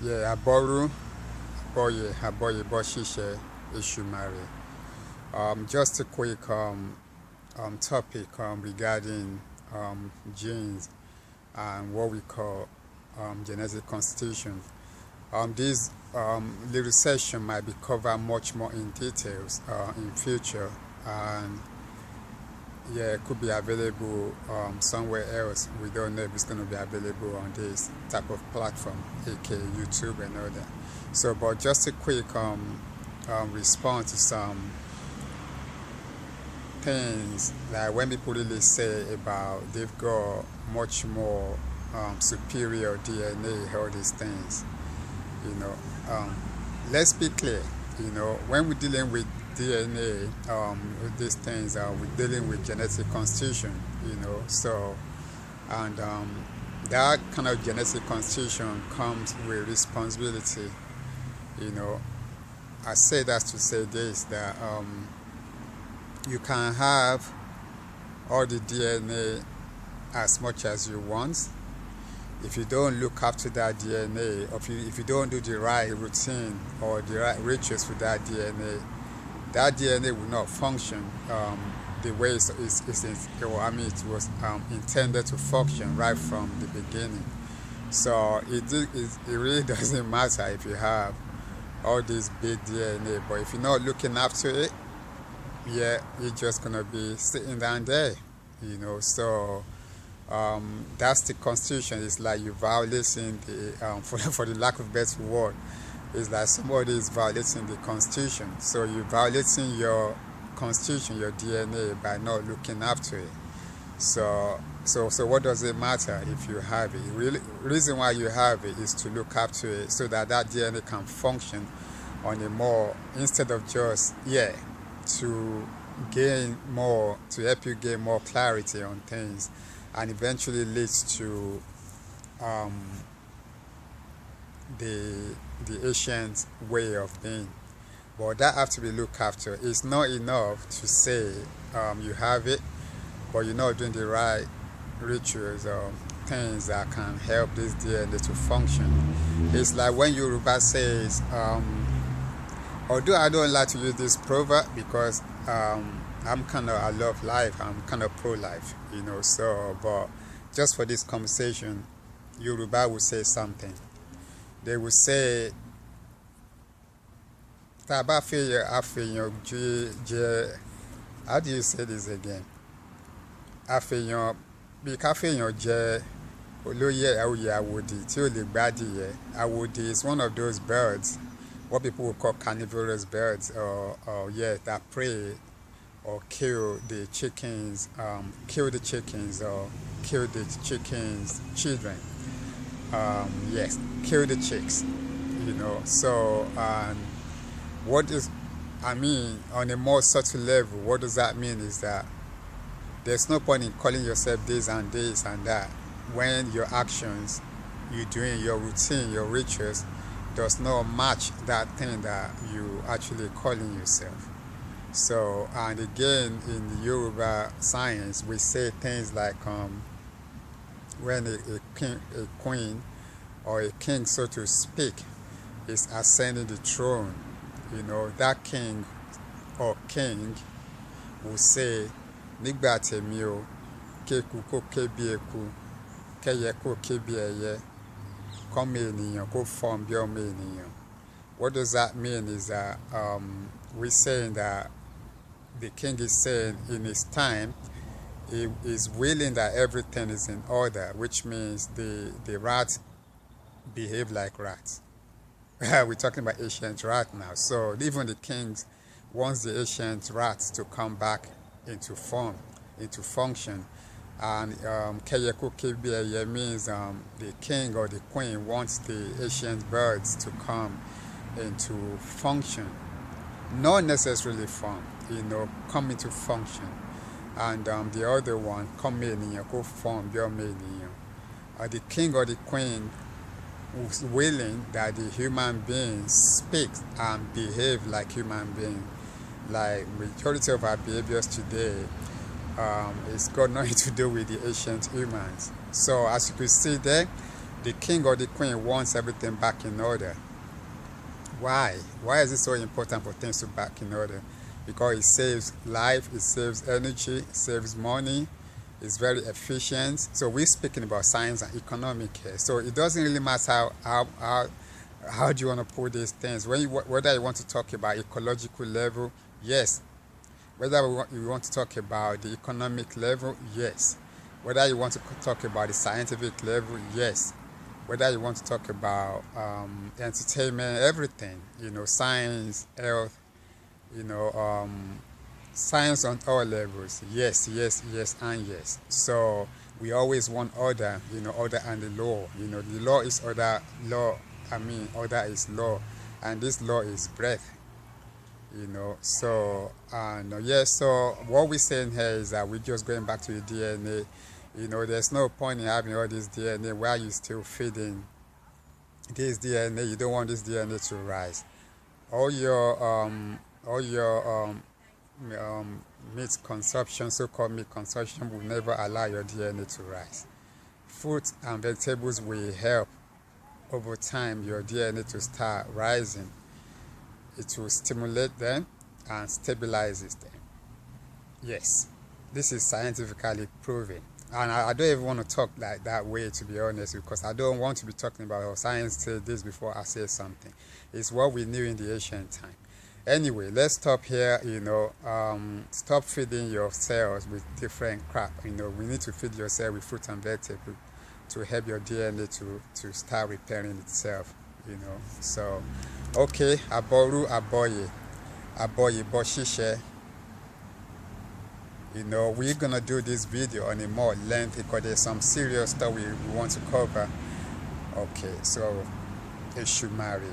Yeah, Aboru, Aboye, Boshishe, Ishumari. Just a quick topic regarding genes and what we call genetic constitution. This little session might be covered much more in details in future, and yeah, it could be available somewhere else. We don't know if it's going to be available on this type of platform, aka YouTube and all that. So, but just a quick response to some things like when people really say about they've got much more superior DNA, all these things, you know. Let's be clear, when we're dealing with DNA, with these things, we're dealing with genetic constitution, so, and that kind of genetic constitution comes with responsibility, I say that to say this, that you can have all the DNA as much as you want. If you don't look after that DNA, or if you don't do the right routine or the right rituals for that DNA will not function the way it was intended to function right from the beginning. So it really doesn't matter if you have all this big DNA, but if you're not looking after it, yeah, you're just gonna be sitting down there, So that's the constitution. It's like you're violating the for the lack of better word, it's like somebody is violating the constitution. So you're violating your constitution, your DNA, by not looking after it. So what does it matter if you have it? Really, reason why you have it is to look after it so that DNA can function on a more, instead of just to help you gain more clarity on things, and eventually leads to the ancient way of being. But that have to be looked after. It's not enough to say you have it, but you're not doing the right rituals or things that can help this DNA to function. It's like when Yoruba says, although I don't like to use this proverb because I love life, I'm kind of pro-life, so, but just for this conversation, Yoruba will say something. They will say, how do you say this again? Awodi is one of those birds, what people would call carnivorous birds, or that prey or kill the chickens, or kill the chickens' children. Yes, kill the chicks, So, on a more subtle level, what does that mean is that there's no point in calling yourself this and that when your actions, you're doing your routine, your rituals, does not match that thing that you actually calling yourself. So, and again, in the Yoruba science, we say things like when a queen or a king, so to speak, is ascending the throne, that king or king will say, "Nígbà tèmi o, kéku kó ké bí eku, kẹ́yẹ kó ké bí ẹyẹ, kọ́mọ ènìyàn kó fọ́n bí ọmọ ènìyàn." What does that mean is that we're saying that the king is saying in his time, he is willing that everything is in order, which means the rats behave like rats. We're talking about ancient rat now. So even the kings wants the ancient rats to come back into form, into function. And Keyeko Kebiyeye means the king or the queen wants the ancient birds to come into function. Not necessarily form, come into function. And the other one, come in, go form, the king or the queen who's willing that the human being speaks and behave like human being. Like majority of our behaviors today, it's got nothing to do with the ancient humans. So as you can see there, The king or the queen wants everything back in order. Why? Why is it so important for things to back in order? Because it saves life, it saves energy, it saves money, it's very efficient. So we're speaking about science and economic here. So it doesn't really matter how do you want to put these things. Whether you want to talk about ecological level, yes. Whether you want to talk about the economic level, yes. Whether you want to talk about the scientific level, yes. Whether you want to talk about entertainment, everything, science, health, you know, science on all levels, yes, yes, yes, and yes. So we always want order, order and the law. The law is order, order is law, and this law is breath. So so what we're saying here is that we're just going back to the DNA. There's no point in having all this DNA while you're still feeding this DNA. You don't want this DNA to rise. All your meat consumption, so-called meat consumption, will never allow your DNA to rise. Fruits and vegetables will help over time your DNA to start rising. It will stimulate them and stabilizes them. Yes, this is scientifically proven. And I don't even want to talk like that way, to be honest, because I don't want to be talking about how science said this before I say something. It's what we knew in the ancient time. Anyway, let's stop here. Stop feeding your cells with different crap. We need to feed your cell with fruit and vegetables to help your DNA to start repairing itself. So okay, aboru aboye boshishe. We're gonna do this video on a more length because there's some serious stuff we want to cover. Okay, so it should marry.